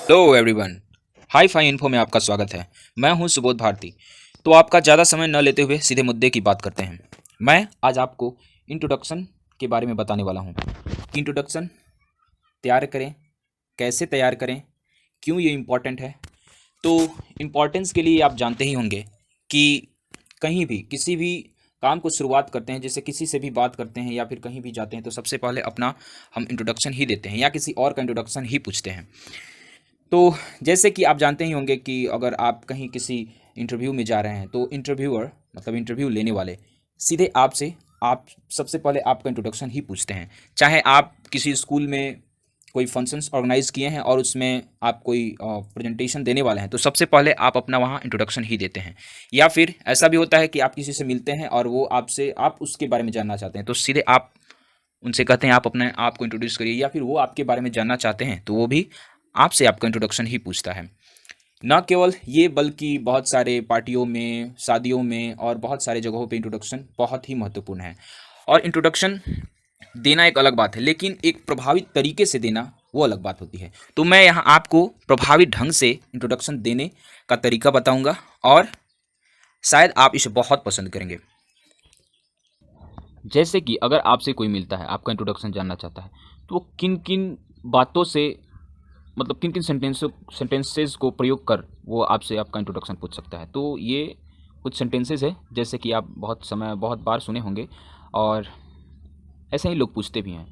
Hello everyone. Hi fi info में आपका स्वागत है। मैं हूं सुबोध भारती। तो आपका ज़्यादा समय न लेते हुए सीधे मुद्दे की बात करते हैं। मैं आज आपको इंट्रोडक्शन के बारे में बताने वाला हूं कि इंट्रोडक्शन तैयार करें, कैसे तैयार करें, क्यों ये इम्पोर्टेंट है। तो इम्पोर्टेंस के लिए आप जानते ही होंगे कि कहीं भी किसी भी काम को शुरुआत करते हैं, जैसे किसी से भी बात करते हैं या फिर कहीं भी जाते हैं, तो सबसे पहले अपना हम इंट्रोडक्शन ही देते हैं या किसी और का इंट्रोडक्शन ही पूछते हैं। तो जैसे कि आप जानते ही होंगे कि अगर आप कहीं किसी इंटरव्यू में जा रहे हैं तो इंटरव्यूअर मतलब इंटरव्यू लेने वाले सीधे आपसे आप सबसे पहले आपका इंट्रोडक्शन ही पूछते हैं। चाहे आप किसी स्कूल में कोई फंक्शंस ऑर्गेनाइज किए हैं और उसमें आप कोई प्रेजेंटेशन देने वाले हैं, तो सबसे पहले आप अपना वहाँ इंट्रोडक्शन ही देते हैं। या फिर ऐसा भी होता है कि आप किसी से मिलते हैं और वो आपसे आप उसके बारे में जानना चाहते हैं, तो सीधे आप उनसे कहते हैं आप अपने आप को इंट्रोड्यूस करिए, या फिर वो आपके बारे में जानना चाहते हैं तो वो भी आपसे आपका इंट्रोडक्शन ही पूछता है। ना केवल ये बल्कि बहुत सारे पार्टियों में, शादियों में और बहुत सारे जगहों पे इंट्रोडक्शन बहुत ही महत्वपूर्ण है। और इंट्रोडक्शन देना एक अलग बात है, लेकिन एक प्रभावित तरीके से देना वो अलग बात होती है। तो मैं यहाँ आपको प्रभावी ढंग से इंट्रोडक्शन देने का तरीका बताऊंगा और शायद आप इसे बहुत पसंद करेंगे। जैसे कि अगर आपसे कोई मिलता है, आपका इंट्रोडक्शन जानना चाहता है, तो वो किन किन बातों से मतलब किन किन सेंटेंसेस को प्रयोग कर वो आपसे आपका इंट्रोडक्शन पूछ सकता है। तो ये कुछ सेंटेंसेस है जैसे कि आप बहुत बार सुने होंगे और ऐसे ही लोग पूछते भी हैं।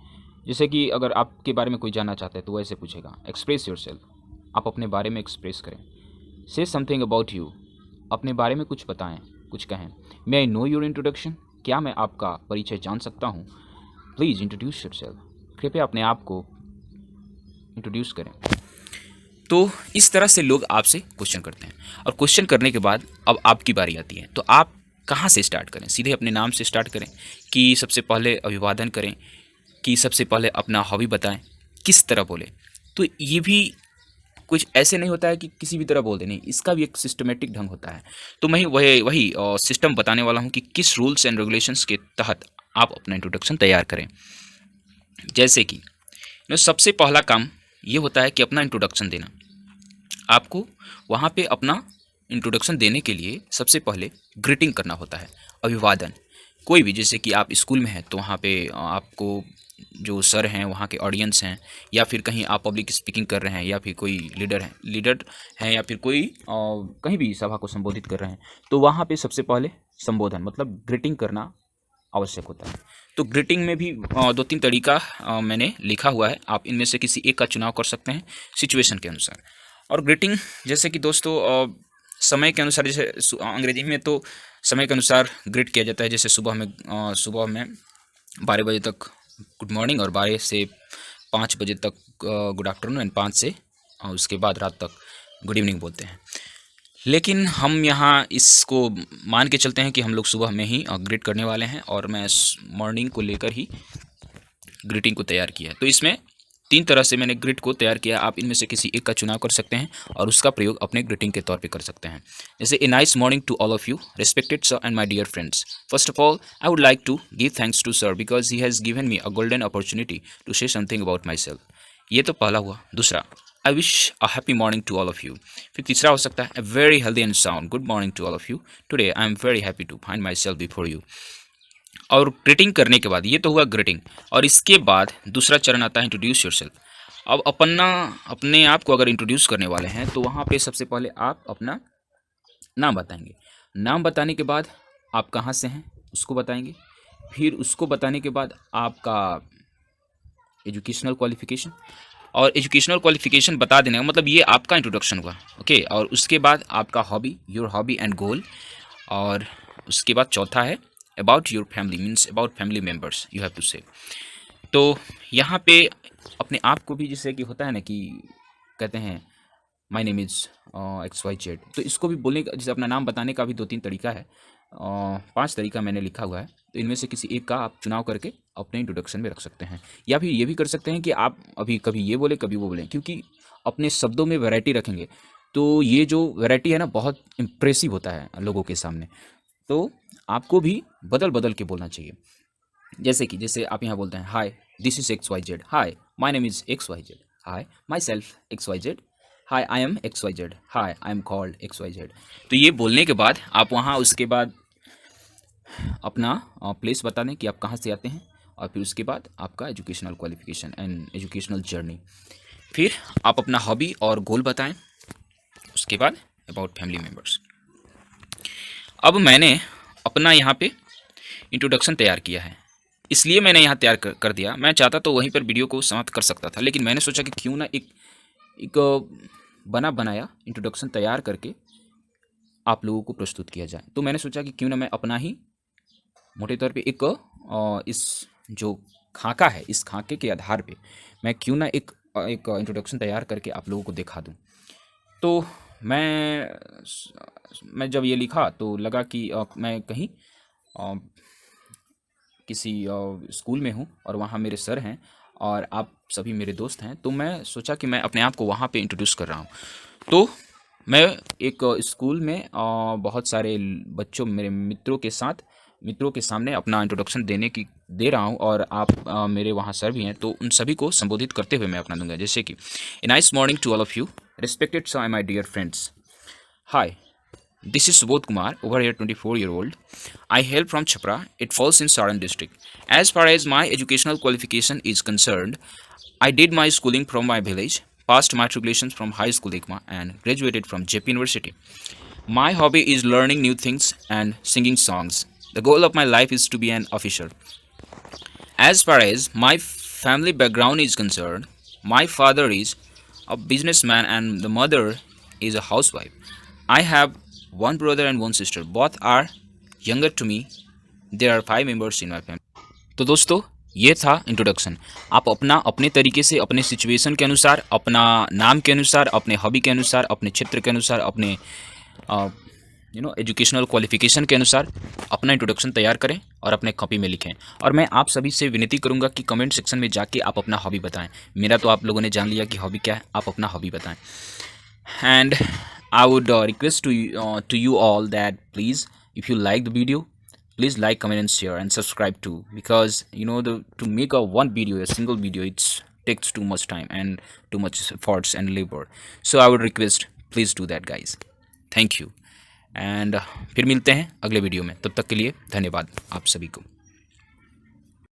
जैसे कि अगर आपके बारे में कोई जानना चाहता है तो वो ऐसे पूछेगा, एक्सप्रेस योर सेल्फ, आप अपने बारे में एक्सप्रेस करें। से समथिंग अबाउट यू, अपने बारे में कुछ बताएं, कुछ कहें। मे आई नो योर इंट्रोडक्शन, क्या मैं आपका परिचय जान सकता हूँ। प्लीज़ इंट्रोड्यूस योर सेल्फ, कृपया अपने आप को इंट्रोड्यूस करें। तो इस तरह से लोग आपसे क्वेश्चन करते हैं और क्वेश्चन करने के बाद अब आपकी बारी आती है। तो आप कहाँ से स्टार्ट करें? सीधे अपने नाम से स्टार्ट करें कि सबसे पहले अभिवादन करें, कि सबसे पहले अपना हॉबी बताएं, किस तरह बोलें। तो ये भी कुछ ऐसे नहीं होता है कि किसी भी तरह बोल दें, नहीं, इसका भी एक सिस्टमेटिक ढंग होता है। तो मैं वही वही सिस्टम बताने वाला हूँ कि किस रूल्स एंड रेगुलेशंस के तहत आप अपना इंट्रोडक्शन तैयार करें। जैसे कि सबसे पहला काम ये होता है कि अपना इंट्रोडक्शन देना। आपको वहाँ पे अपना इंट्रोडक्शन देने के लिए सबसे पहले ग्रीटिंग करना होता है, अभिवादन। कोई भी, जैसे कि आप स्कूल में हैं तो वहाँ पे आपको जो सर हैं, वहाँ के ऑडियंस हैं, या फिर कहीं आप पब्लिक स्पीकिंग कर रहे हैं, या फिर कोई लीडर हैं, या फिर कोई कहीं भी सभा को संबोधित कर रहे हैं, तो वहाँ पे सबसे पहले संबोधन मतलब ग्रीटिंग करना आवश्यक होता है। तो ग्रीटिंग में भी दो तीन तरीका मैंने लिखा हुआ है, आप इनमें से किसी एक का चुनाव कर सकते हैं सिचुएशन के अनुसार। और ग्रीटिंग जैसे कि दोस्तों समय के अनुसार, जैसे अंग्रेजी में तो समय के अनुसार ग्रीट किया जाता है। जैसे सुबह में 12 बजे तक गुड मॉर्निंग, और 12 से 5 बजे तक गुड आफ्टरनून, एंड 5 से उसके बाद रात तक गुड इवनिंग बोलते हैं। लेकिन हम यहाँ इसको मान के चलते हैं कि हम लोग सुबह में ही ग्रीट करने वाले हैं, और मैं मॉर्निंग को लेकर ही ग्रीटिंग को तैयार किया है। तो इसमें 3 तरह से मैंने ग्रिट को तैयार किया। आप इनमें से किसी एक का चुनाव कर सकते हैं और उसका प्रयोग अपने ग्रीटिंग के तौर पे कर सकते हैं। जैसे, a nice morning to all of you, respected sir and my dear friends. First of all I would like to give thanks to sir because he has given me a golden opportunity to say something about myself. ये तो पहला हुआ। दूसरा, I wish a happy morning to all of you. फिर तीसरा हो सकता है, a very healthy and sound good morning to all of you, today I am very happy to find myself before you. और greeting करने के बाद, ये तो हुआ ग्रीटिंग, और इसके बाद दूसरा चरण आता है इंट्रोड्यूस योरसेल्फ। अब अपने आप को अगर इंट्रोड्यूस करने वाले हैं तो वहाँ पे सबसे पहले आप अपना नाम बताएंगे। नाम बताने के बाद आप कहाँ से हैं उसको बताएंगे। फिर उसको बताने के बाद आपका एजुकेशनल क्वालिफिकेशन, और एजुकेशनल क्वालिफिकेशन बता देने का मतलब ये आपका इंट्रोडक्शन हुआ। ओके, और उसके बाद आपका hobby, your hobby and goal. और उसके बाद चौथा है about your family, means about family members you have to say. तो यहाँ पे अपने आप को भी, जैसे कि होता है ना कि कहते हैं my name is X Y Z, तो इसको भी बोलने का, जैसे अपना नाम बताने का भी 2-3 तरीका है। 5 तरीका मैंने लिखा हुआ है, तो इनमें से किसी एक का आप चुनाव करके अपने इंट्रोडक्शन में रख सकते हैं। या फिर ये भी कर सकते हैं कि आप अभी कभी ये बोले कभी वो बोलें, क्योंकि अपने शब्दों में वैरायटी रखेंगे तो ये जो वैरायटी है ना, बहुत इम्प्रेसिव होता है लोगों के सामने। तो आपको भी बदल बदल के बोलना चाहिए। जैसे आप यहाँ बोलते हैं, hi this is X Y Z, hi my name is X Y Z, hi myself X Y Z, hi I am X Y Z, hi I am called X Y Z. तो ये बोलने के बाद आप वहाँ उसके बाद अपना प्लेस बता दें कि आप कहाँ से आते हैं, और फिर उसके बाद आपका educational qualification and educational journey. फिर आप अपना हॉबी और गोल बताएं। उसके बाद अबाउट फैमिली मेम्बर्स। अब मैंने अपना यहाँ पे इंट्रोडक्शन तैयार किया है, इसलिए मैंने यहाँ तैयार कर दिया। मैं चाहता तो वहीं पर वीडियो को समाप्त कर सकता था, लेकिन मैंने सोचा कि क्यों ना एक बना बनाया इंट्रोडक्शन तैयार करके आप लोगों को प्रस्तुत किया जाए। तो मैंने सोचा कि क्यों ना मैं अपना ही मोटे तौर पे इस जो खाका है, इस खाके के आधार पे मैं क्यों ना एक इंट्रोडक्शन तैयार करके आप लोगों को दिखा दूं। तो मैं जब ये लिखा तो लगा कि मैं कहीं अ, किसी स्कूल में हूँ और वहाँ मेरे सर हैं और आप सभी मेरे दोस्त हैं, तो मैं सोचा कि मैं अपने आप को वहाँ पे इंट्रोड्यूस कर रहा हूँ। तो मैं एक स्कूल में बहुत सारे बच्चों, मेरे मित्रों के सामने अपना इंट्रोडक्शन दे रहा हूँ, और आप मेरे वहाँ सर भी हैं, तो उन सभी को संबोधित करते हुए मैं अपना दूंगा, जैसे कि a nice morning to all of you, respected sir my dear friends, hi, this is Subodh Kumar, over here 24-year-old. I hail from Chhapra. It falls in Saran district. As far as my educational qualification is concerned, I did my schooling from my village, passed matriculations from High School Ikma, and graduated from JP University. My hobby is learning new things and singing songs. The goal of my life is to be an officer. As far as my family background is concerned, my father is a businessman and the mother is a housewife. I have one brother and one sister. Both are younger to me. There are 5 members in my family. तो दोस्तों, ये था introduction. आप अपना अपने तरीके से, अपने सिचुएशन के अनुसार, अपना नाम के अनुसार, अपने हॉबी के अनुसार, अपने क्षेत्र के अनुसार, अपने एजुकेशनल क्वालिफिकेशन के अनुसार अपना इंट्रोडक्शन तैयार करें और अपने कॉपी में लिखें। और मैं आप सभी से विनती करूंगा कि कमेंट सेक्शन में जाके आप अपना हॉबी बताएं। मेरा तो आप लोगों ने जान लिया कि हॉबी क्या है, आप अपना हॉबी बताएं। And I would request to you all that please, if you like the video, please like, comment and share and subscribe too, because to make a single video, it takes too much time and too much efforts and labor. So I would request, please do that guys. Thank you. And फिर मिलते हैं अगले video में, तब तक के लिए धन्यवाद आप सभी को।